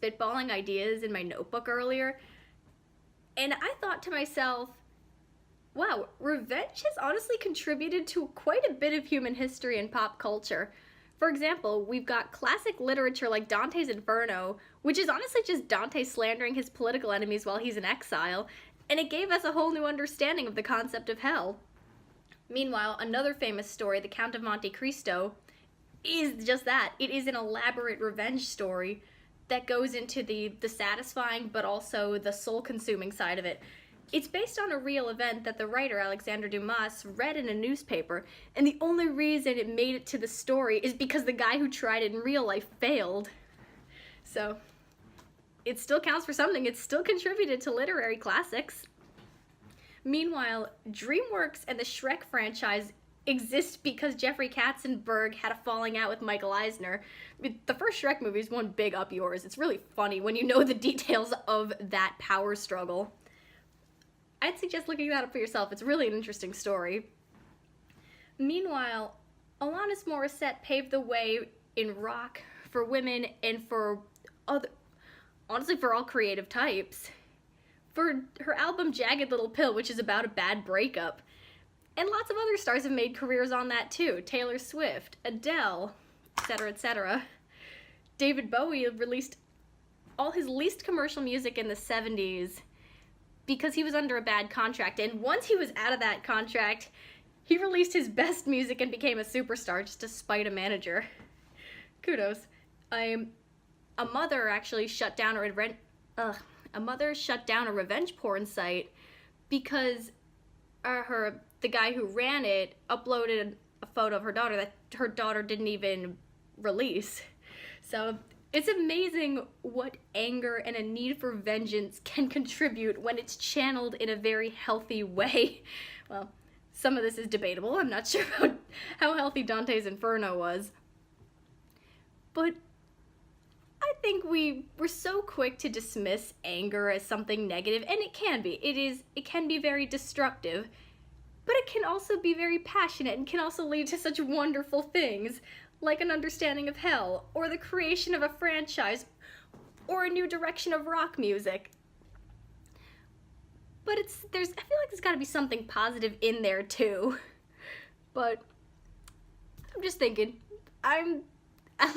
spitballing ideas in my notebook earlier, and I thought to myself, wow, revenge has honestly contributed to quite a bit of human history and pop culture. For example, we've got classic literature like Dante's Inferno, which is honestly just Dante slandering his political enemies while he's in exile, and it gave us a whole new understanding of the concept of hell. Meanwhile, another famous story, The Count of Monte Cristo, is just that. It is an elaborate revenge story that goes into the satisfying but also the soul-consuming side of it. It's based on a real event that the writer, Alexandre Dumas, read in a newspaper, and the only reason it made it to the story is because the guy who tried it in real life failed. So, it still counts for something. It still contributed to literary classics. Meanwhile, DreamWorks and the Shrek franchise exist because Jeffrey Katzenberg had a falling out with Michael Eisner. The first Shrek movie is one big up yours. It's really funny when you know the details of that power struggle. I'd suggest looking that up for yourself. It's really an interesting story. Meanwhile, Alanis Morissette paved the way in rock for women and for honestly for all creative types. For her album Jagged Little Pill, which is about a bad breakup. And lots of other stars have made careers on that too. Taylor Swift, Adele, etc., etc. David Bowie released all his least commercial music in the 70s because he was under a bad contract. And once he was out of that contract, he released his best music and became a superstar just to spite a manager. Kudos. A mother actually shut down a revenge porn site because the guy who ran it uploaded a photo of her daughter that her daughter didn't even release. So it's amazing what anger and a need for vengeance can contribute when it's channeled in a very healthy way. Well, some of this is debatable. I'm not sure how healthy Dante's Inferno was. But I think we're so quick to dismiss anger as something negative, and it can be. It can be very destructive, but it can also be very passionate and can also lead to such wonderful things, like an understanding of hell, or the creation of a franchise, or a new direction of rock music. But I feel like there's gotta be something positive in there too. But I'm just thinking, I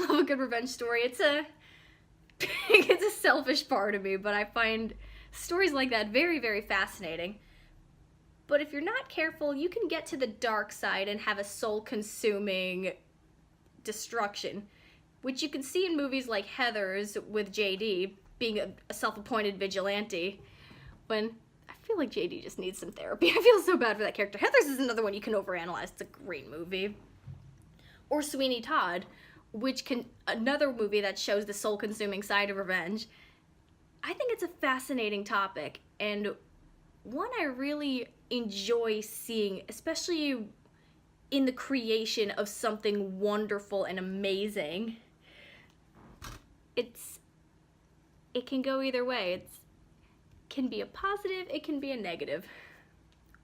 love a good revenge story. It's a selfish part of me, but I find stories like that very, very fascinating. But if you're not careful, you can get to the dark side and have a soul-consuming destruction, which you can see in movies like Heathers with JD being a self-appointed vigilante, when I feel like JD just needs some therapy. I feel so bad for that character. Heathers is another one you can overanalyze. It's a great movie. Or Sweeney Todd, another movie that shows the soul-consuming side of revenge. I think it's a fascinating topic, and one I really enjoy seeing, especially in the creation of something wonderful and amazing. It can go either way. It can be a positive, it can be a negative.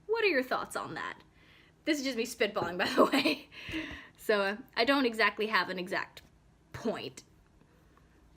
What are your thoughts on that? This is just me spitballing, by the way. So I don't exactly have an exact point